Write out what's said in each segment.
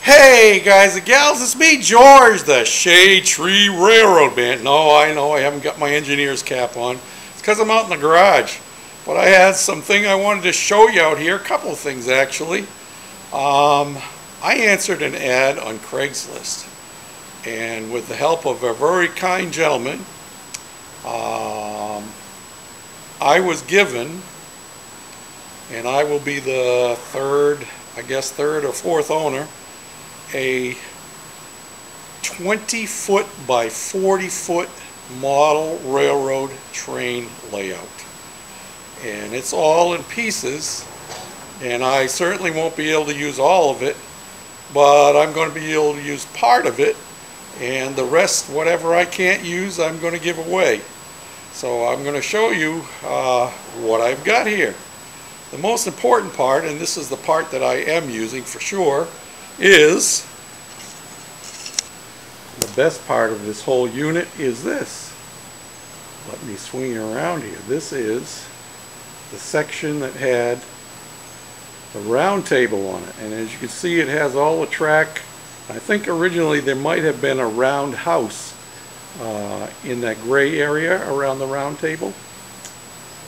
Hey guys and gals, it's me, George, the Shade Tree Railroad Band. No, I know I haven't got my engineer's cap on. It's because I'm out in the garage. But I had something I wanted to show you out here, a couple of things actually. I answered an ad on Craigslist, and with the help of a very kind gentleman, I was given, and I will be the third or fourth owner, a 20-foot by 40-foot model railroad train layout. And it's all in pieces, and I certainly won't be able to use all of it, but I'm going to be able to use part of it, and the rest, whatever I can't use, I'm going to give away. So I'm going to show you what I've got here. The most important part, and this is the part that I am using for sure, is the best part of this whole unit is this. Let me swing it around here. This is the section that had the round table on it, and as you can see, it has all the track. I think originally there might have been a round house in that gray area around the round table,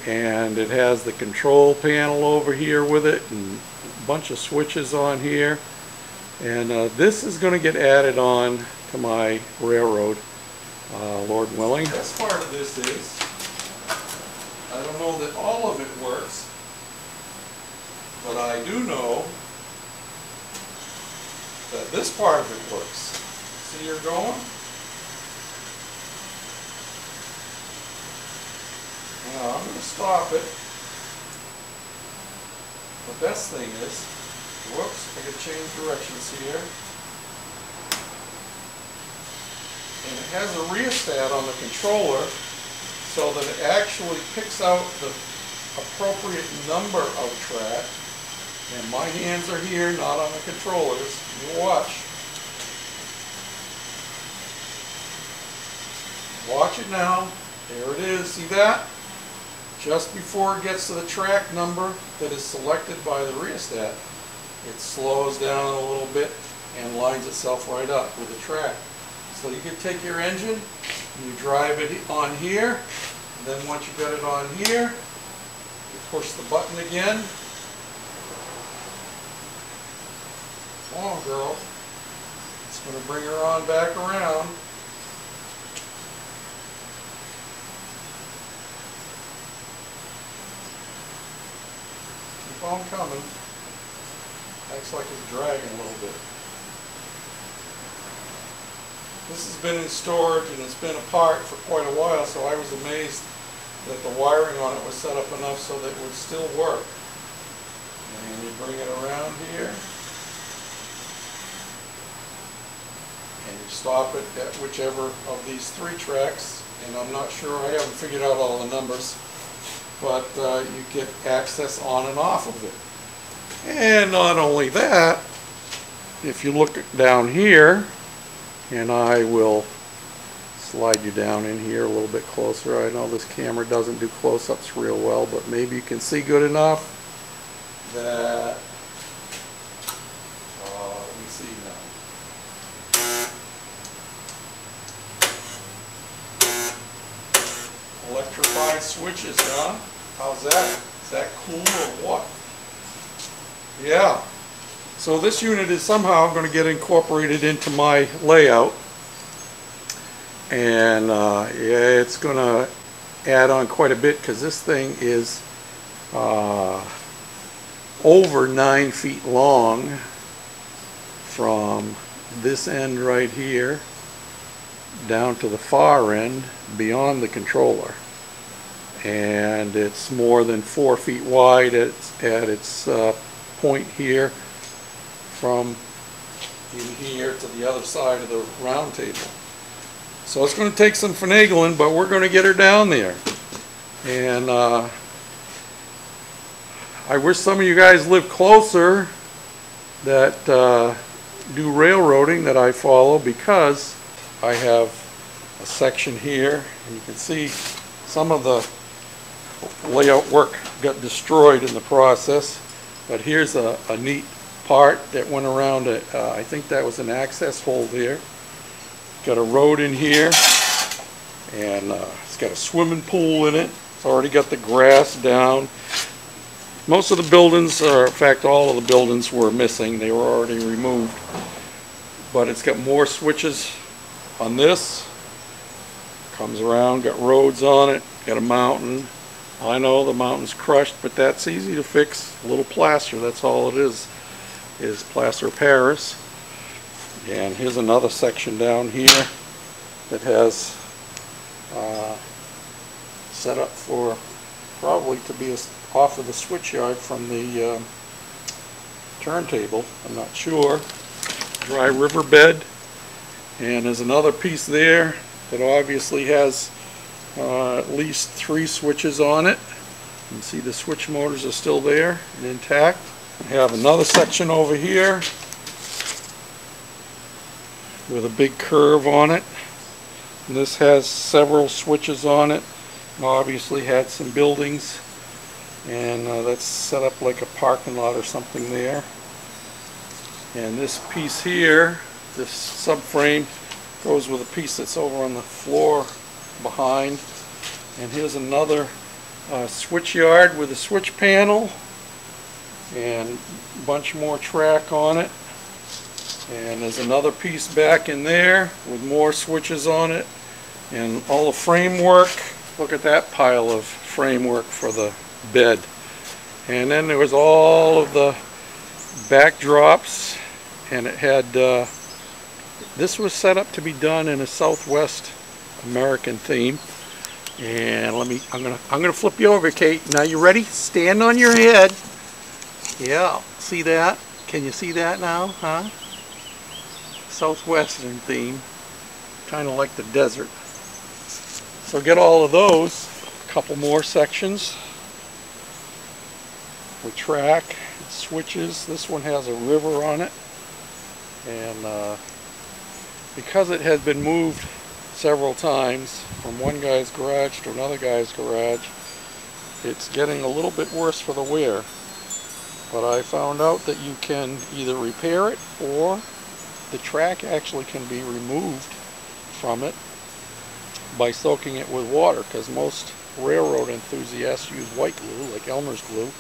and it has the control panel over here with it and a bunch of switches on here. And this is going to get added on to my railroad, Lord willing. The best part of this is, I don't know that all of it works, but I do know that this part of it works. See, you're going? Now I'm going to stop it. The best thing is, whoops, I can change directions here. And it has a rheostat on the controller so that it actually picks out the appropriate number of track. And my hands are here, not on the controllers. You watch. Watch it now. There it is. See that? Just before it gets to the track number that is selected by the rheostat, it slows down a little bit and lines itself right up with the track. So you can take your engine and you drive it on here, and then once you've got it on here, you push the button again. Come on, girl. It's going to bring her on back around. Keep on coming. Acts like it's dragging a little bit. This has been in storage and it's been apart for quite a while, so I was amazed that the wiring on it was set up enough so that it would still work. And you bring it around here, and you stop it at whichever of these three tracks, and I'm not sure, I haven't figured out all the numbers, but you get access on and off of it. And not only that, if you look down here, and I will slide you down in here a little bit closer. I know this camera doesn't do close-ups real well, but maybe you can see good enough that, let me see now. Electrified switches, huh? How's that? Is that cool or what? Yeah. So this unit is somehow going to get incorporated into my layout, and yeah, it's going to add on quite a bit because this thing is over 9 feet long from this end right here down to the far end beyond the controller, and it's more than 4 feet wide at its point here, from in here to the other side of the round table. So it's going to take some finagling, but we're going to get her down there. And I wish some of you guys live closer that do railroading that I follow, because I have a section here, and you can see some of the layout work got destroyed in the process, but here's a neat part that went around it. I think that was an access hole there. Got a road in here, and it's got a swimming pool in it. It's already got the grass down. Most of the buildings, or in fact all of the buildings, were missing. They were already removed. But it's got more switches on this. Comes around, got roads on it, got a mountain. I know the mountain's crushed, but that's easy to fix. A little plaster, that's all it is plaster Paris. And here's another section down here that has set up for probably to be off of the switch yard from the turntable. I'm not sure. Dry riverbed. And there's another piece there that obviously has at least 3 switches on it. You can see the switch motors are still there and intact. I have another section over here with a big curve on it. And this has several switches on it. Obviously had some buildings, and that's set up like a parking lot or something there. And this piece here, this subframe, goes with a piece that's over on the floor behind. And here's another switch yard with a switch panel and a bunch more track on it. And there's another piece back in there with more switches on it and all the framework. Look at that pile of framework for the bed. And then there was all of the backdrops, and it had this was set up to be done in a Southwest American theme. And I'm gonna flip you over, Kate. Now you ready? Stand on your head. Yeah, see that? Can you see that now? Huh? Southwestern theme, kind of like the desert. So get all of those. A couple more sections with track, switches. This one has a river on it, and because it had been moved several times from one guy's garage to another guy's garage, it's getting a little bit worse for the wear. But I found out that you can either repair it, or the track actually can be removed from it by soaking it with water, because most railroad enthusiasts use white glue, like Elmer's glue,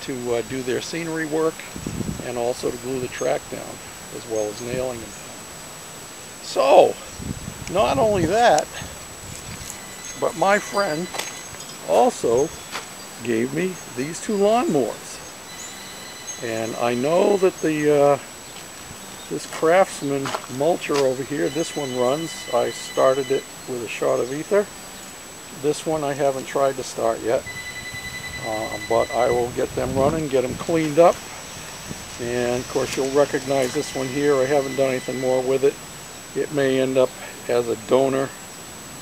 to do their scenery work, and also to glue the track down, as well as nailing them down. So, not only that, but my friend also gave me these 2 lawnmowers. And I know that the this Craftsman mulcher over here, this one runs. I started it with a shot of ether. This one I haven't tried to start yet, but I will get them running, get them cleaned up. And of course you'll recognize this one here. I haven't done anything more with it. It may end up as a donor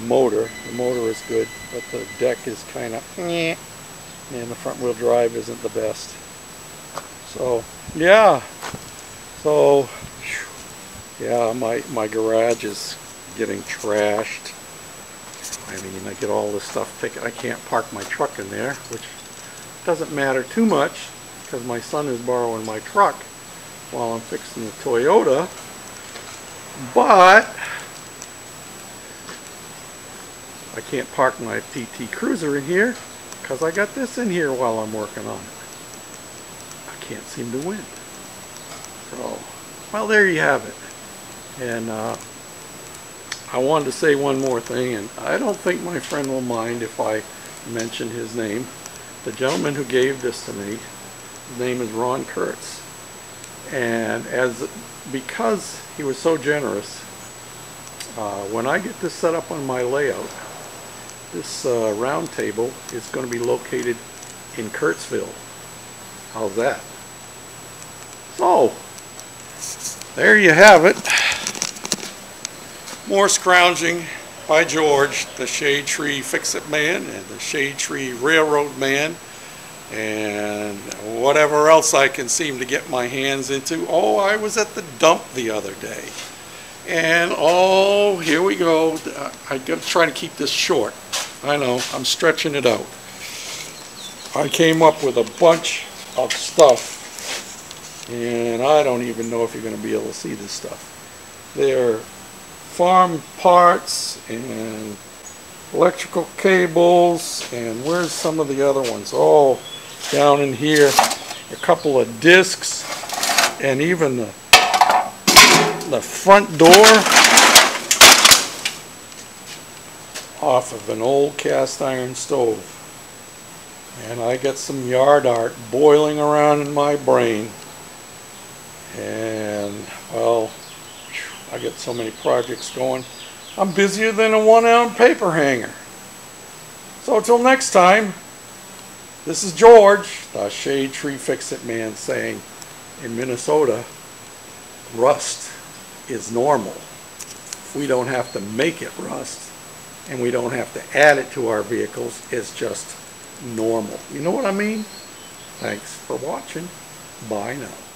motor. The motor is good, but the deck is kind of and the front wheel drive isn't the best. So yeah, so yeah, my garage is getting trashed. I mean, I get all this stuff taken. I can't park my truck in there, which doesn't matter too much because my son is borrowing my truck while I'm fixing the Toyota. But I can't park my PT Cruiser in here because I got this in here while I'm working on it. I can't seem to win. So, well, there you have it. And I wanted to say one more thing, and I don't think my friend will mind if I mention his name. The gentleman who gave this to me, his name is Ron Kurtz. And because he was so generous, when I get this set up on my layout, this round table is going to be located in Kurtzville. How's that? So, there you have it. More scrounging by George, the Shade Tree Fix-It Man and the Shade Tree Railroad Man, and whatever else I can seem to get my hands into. Oh, I was at the dump the other day. And oh, here we go. I gotta try to keep this short. I know, I'm stretching it out. I came up with a bunch of stuff And I don't even know if you're going to be able to see this stuff. They're farm parts and electrical cables, and where's some of the other ones? Oh, down in here, a couple of discs, and even the front door off of an old cast iron stove. And I got some yard art boiling around in my brain. And, well, I get so many projects going. I'm busier than a 1-ounce paper hanger. So until next time, this is George, the Shade Tree Fix-It Man, saying in Minnesota, rust is normal. We don't have to make it rust, and we don't have to add it to our vehicles. It's just normal. You know what I mean? Thanks for watching. Bye now.